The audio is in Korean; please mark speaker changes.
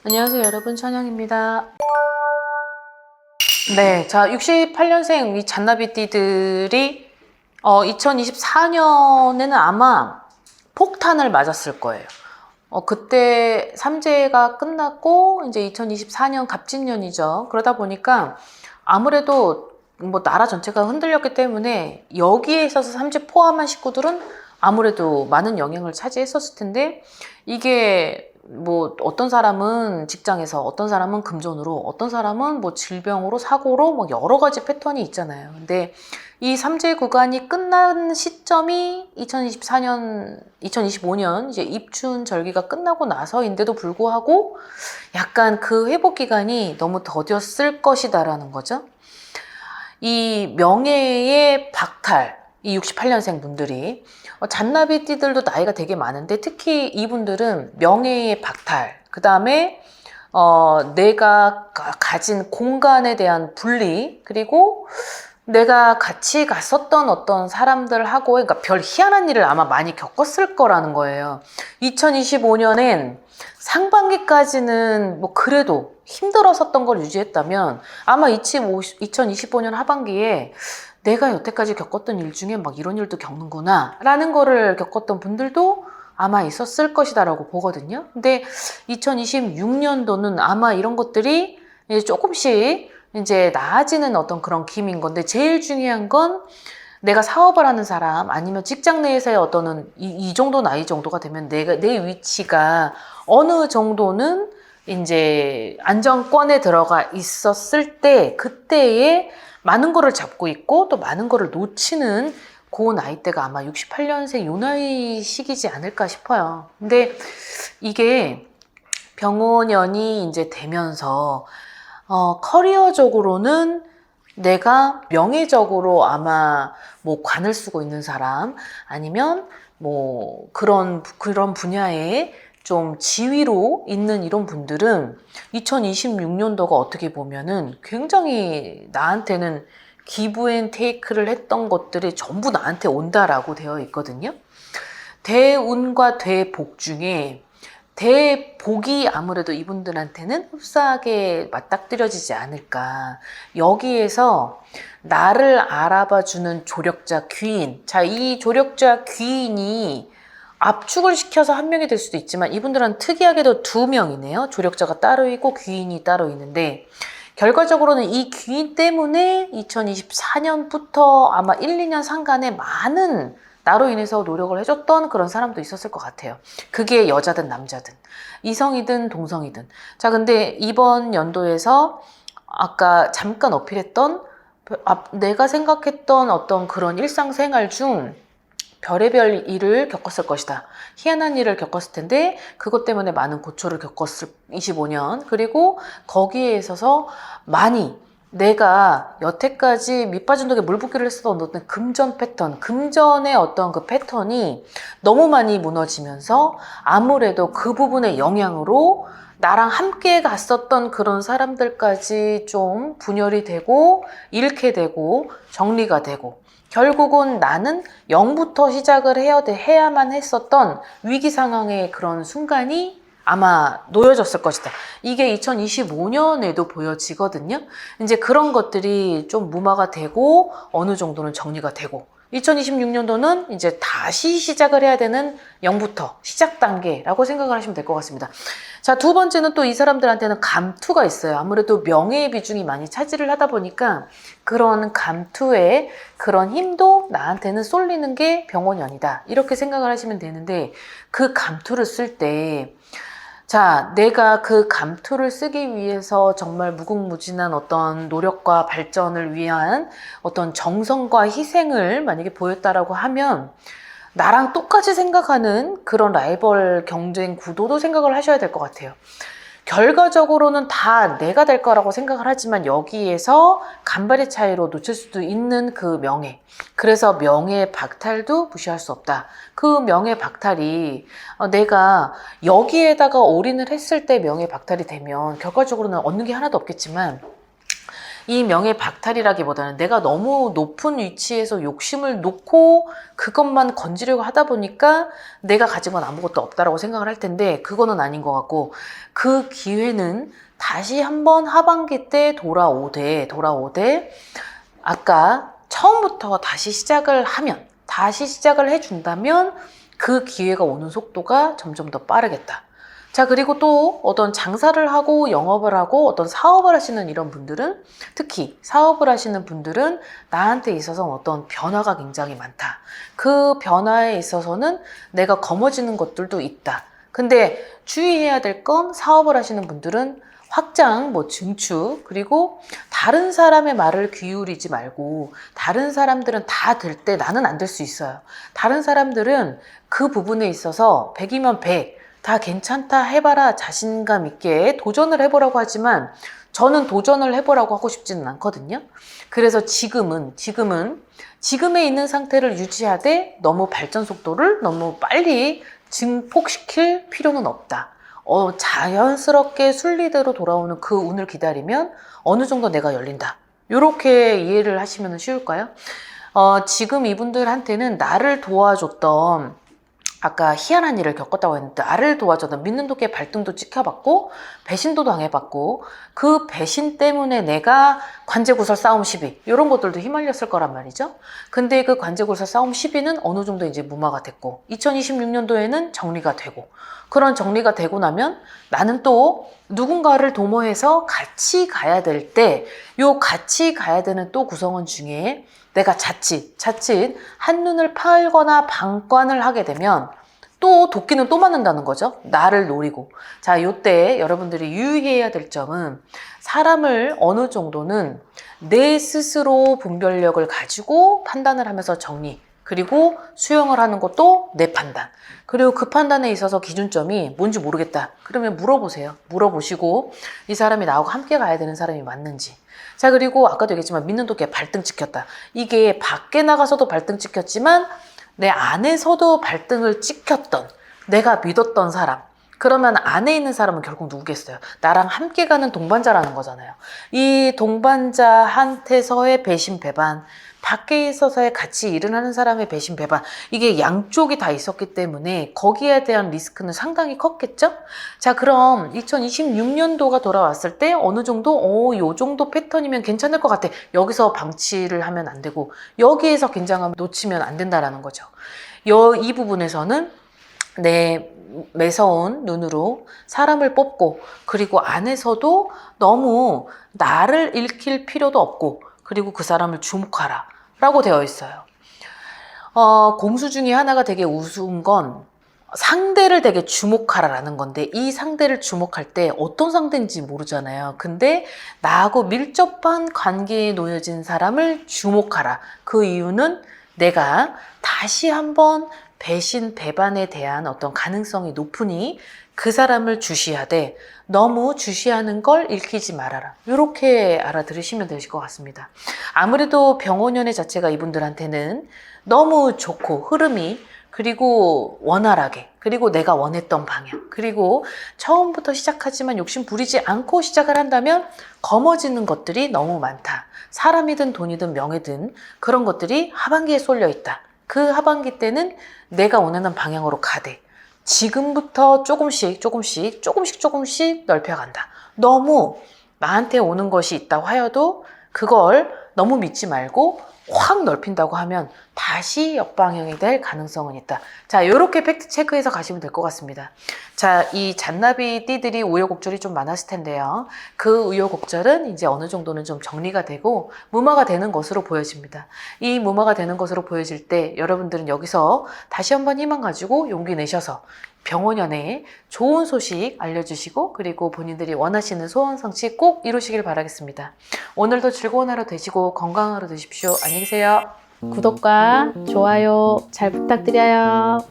Speaker 1: 안녕하세요 여러분, 천영입니다. 네, 자 68년생 이 잔나비띠들이 2024년에는 아마 폭탄을 맞았을 거예요. 그때 삼재가 끝났고 이제 2024년 갑진년이죠. 그러다 보니까 아무래도 뭐 나라 전체가 흔들렸기 때문에 여기에 있어서 삼재 포함한 식구들은 아무래도 많은 영향을 차지했었을 텐데, 이게 뭐 어떤 사람은 직장에서, 어떤 사람은 금전으로, 어떤 사람은 뭐 질병으로, 사고로, 뭐 여러 가지 패턴이 있잖아요. 근데 이 삼재 구간이 끝난 시점이 2024년, 2025년 이제 입춘 절기가 끝나고 나서인데도 불구하고 약간 그 회복 기간이 너무 더뎠을 것이다라는 거죠. 이 명예의 박탈, 이 68년생 분들이 잔나비띠들도 나이가 되게 많은데 특히 이분들은 명예의 박탈, 그 다음에 내가 가진 공간에 대한 분리, 그리고 내가 같이 갔었던 어떤 사람들하고, 그러니까 별 희한한 일을 아마 많이 겪었을 거라는 거예요. 2025년엔 상반기까지는 뭐 그래도 힘들었었던 걸 유지했다면 아마 2025년 하반기에 내가 여태까지 겪었던 일 중에 막 이런 일도 겪는구나 라는 거를 겪었던 분들도 아마 있었을 것이다 라고 보거든요. 근데 2026년도는 아마 이런 것들이 조금씩 이제 나아지는 어떤 그런 기미인 건데, 제일 중요한 건 내가 사업을 하는 사람, 아니면 직장 내에서의 어떤 이 정도 나이 정도가 되면 내 위치가 어느 정도는 이제 안정권에 들어가 있었을 때, 그때에 많은 거를 잡고 있고 또 많은 거를 놓치는 그 나이대가 아마 68년생 요 나이 시기지 않을까 싶어요. 근데 이게 병원연이 이제 되면서 커리어적으로는 내가 명예적으로 아마 뭐 관을 쓰고 있는 사람, 아니면 뭐 그런 분야에 좀 지위로 있는 이런 분들은 2026년도가 어떻게 보면은 굉장히 나한테는 기브 앤 테이크를 했던 것들이 전부 나한테 온다라고 되어 있거든요. 대운과 대복 중에 대복이 아무래도 이분들한테는 흡사하게 맞닥뜨려지지 않을까. 여기에서 나를 알아봐주는 조력자 귀인. 자, 이 조력자 귀인이 압축을 시켜서 한 명이 될 수도 있지만 이분들은 특이하게도 두 명이네요. 조력자가 따로 있고 귀인이 따로 있는데, 결과적으로는 이 귀인 때문에 2024년부터 아마 1, 2년 상간에 많은 나로 인해서 노력을 해줬던 그런 사람도 있었을 것 같아요. 그게 여자든 남자든, 이성이든 동성이든. 자, 근데 이번 연도에서 아까 잠깐 어필했던 내가 생각했던 어떤 그런 일상생활 중 별의별 일을 겪었을 것이다. 희한한 일을 겪었을 텐데 그것 때문에 많은 고초를 겪었을 25년. 그리고 거기에 있어서 많이 내가 여태까지 밑빠진 독에 물 붓기를 했었던 어떤 금전 패턴, 금전의 어떤 그 패턴이 너무 많이 무너지면서 아무래도 그 부분의 영향으로 나랑 함께 갔었던 그런 사람들까지 좀 분열이 되고 잃게 되고 정리가 되고, 결국은 나는 0부터 시작을 해야만 했었던 위기 상황의 그런 순간이 아마 놓여졌을 것이다. 이게 2025년에도 보여지거든요. 이제 그런 것들이 좀 무마가 되고 어느 정도는 정리가 되고, 2026년도는 이제 다시 시작을 해야 되는 0부터 시작 단계라고 생각을 하시면 될 것 같습니다. 자, 두 번째는 또 이 사람들한테는 감투가 있어요. 아무래도 명예의 비중이 많이 차지를 하다 보니까 그런 감투의 그런 힘도 나한테는 쏠리는 게 병원연이다, 이렇게 생각을 하시면 되는데, 그 감투를 쓸 때, 자, 내가 그 감투를 쓰기 위해서 정말 무궁무진한 어떤 노력과 발전을 위한 어떤 정성과 희생을 만약에 보였다라고 하면, 나랑 똑같이 생각하는 그런 라이벌 경쟁 구도도 생각을 하셔야 될 것 같아요. 결과적으로는 다 내가 될 거라고 생각을 하지만 여기에서 간발의 차이로 놓칠 수도 있는 그 명예. 그래서 명예 박탈도 무시할 수 없다. 그 명예 박탈이 내가 여기에다가 올인을 했을 때 명예 박탈이 되면 결과적으로는 얻는 게 하나도 없겠지만, 이 명예 박탈이라기보다는 내가 너무 높은 위치에서 욕심을 놓고 그것만 건지려고 하다 보니까 내가 가진 건 아무것도 없다라고 생각을 할 텐데 그거는 아닌 것 같고, 그 기회는 다시 한번 하반기 때 돌아오되 아까 처음부터 다시 시작을 해준다면 그 기회가 오는 속도가 점점 더 빠르겠다. 자, 그리고 또 어떤 장사를 하고 영업을 하고 어떤 사업을 하시는 이런 분들은, 특히 사업을 하시는 분들은 나한테 있어서 어떤 변화가 굉장히 많다. 그 변화에 있어서는 내가 거머쥐는 것들도 있다. 근데 주의해야 될 건, 사업을 하시는 분들은 확장, 증축, 그리고 다른 사람의 말을 기울이지 말고, 다른 사람들은 다 될 때 나는 안 될 수 있어요. 다른 사람들은 그 부분에 있어서 100이면 100, 다 괜찮다, 해봐라, 자신감 있게 도전을 해보라고 하지만 저는 도전을 해보라고 하고 싶지는 않거든요. 그래서 지금에 있는 상태를 유지하되 너무 발전 속도를 너무 빨리 증폭시킬 필요는 없다. 자연스럽게 순리대로 돌아오는 그 운을 기다리면 어느 정도 내가 열린다. 이렇게 이해를 하시면 쉬울까요? 지금 이분들한테는 나를 도와줬던, 아까 희한한 일을 겪었다고 했는데, 나를 도와줬던, 믿는 도끼의 발등도 찍혀봤고 배신도 당해봤고, 그 배신 때문에 내가 관제구설 싸움 시비 이런 것들도 휘말렸을 거란 말이죠. 근데 그 관제구설 싸움 시비는 어느 정도 이제 무마가 됐고 2026년도에는 정리가 되고, 그런 정리가 되고 나면 나는 또 누군가를 도모해서 같이 가야 될 때, 요 같이 가야 되는 또 구성원 중에 내가 자칫 한눈을 팔거나 방관을 하게 되면 또 도끼는 또 맞는다는 거죠. 나를 노리고. 자, 요때 여러분들이 유의해야 될 점은, 사람을 어느 정도는 내 스스로 분별력을 가지고 판단을 하면서 정리, 그리고 수용을 하는 것도 내 판단. 그리고 그 판단에 있어서 기준점이 뭔지 모르겠다. 그러면 물어보세요. 물어보시고 이 사람이 나하고 함께 가야 되는 사람이 맞는지. 자, 그리고 아까도 얘기했지만 믿는 도끼에 발등 찍혔다. 이게 밖에 나가서도 발등 찍혔지만 내 안에서도 발등을 찍혔던, 내가 믿었던 사람. 그러면 안에 있는 사람은 결국 누구겠어요? 나랑 함께 가는 동반자라는 거잖아요. 이 동반자한테서의 배신 배반, 밖에 있어서의 같이 일을 하는 사람의 배신 배반, 이게 양쪽이 다 있었기 때문에 거기에 대한 리스크는 상당히 컸겠죠? 자, 그럼 2026년도가 돌아왔을 때 어느 정도 요 정도 패턴이면 괜찮을 것 같아. 여기서 방치를 하면 안 되고 여기에서 긴장감을 놓치면 안 된다라는 거죠. 이 부분에서는 내 매서운 눈으로 사람을 뽑고, 그리고 안에서도 너무 나를 읽힐 필요도 없고, 그리고 그 사람을 주목하라 라고 되어 있어요. 공수 중에 하나가 되게 우스운 건 상대를 되게 주목하라라는 건데, 이 상대를 주목할 때 어떤 상대인지 모르잖아요. 근데 나하고 밀접한 관계에 놓여진 사람을 주목하라. 그 이유는 내가 다시 한번 배신, 배반에 대한 어떤 가능성이 높으니 그 사람을 주시하되 너무 주시하는 걸 읽히지 말아라. 이렇게 알아들으시면 되실 것 같습니다. 아무래도 병원연애 자체가 이분들한테는 너무 좋고 흐름이, 그리고 원활하게, 그리고 내가 원했던 방향, 그리고 처음부터 시작하지만 욕심 부리지 않고 시작을 한다면 거머쥐는 것들이 너무 많다. 사람이든 돈이든 명예든 그런 것들이 하반기에 쏠려 있다. 그 하반기 때는 내가 원하는 방향으로 가되 지금부터 조금씩 넓혀간다. 너무 나한테 오는 것이 있다고 하여도 그걸 너무 믿지 말고 확 넓힌다고 하면 다시 역방향이 될 가능성은 있다. 자, 이렇게 팩트 체크해서 가시면 될 것 같습니다. 자, 이 잔나비 띠들이 우여곡절이 좀 많았을 텐데요. 그 우여곡절은 이제 어느 정도는 좀 정리가 되고 무마가 되는 것으로 보여집니다. 이 무마가 되는 것으로 보여질 때 여러분들은 여기서 다시 한번 희망 가지고 용기 내셔서 병원연애에 좋은 소식 알려주시고, 그리고 본인들이 원하시는 소원 성취 꼭 이루시길 바라겠습니다. 오늘도 즐거운 하루 되시고 건강한 하루 되십시오. 안녕히 계세요.
Speaker 2: 구독과 좋아요 잘 부탁드려요.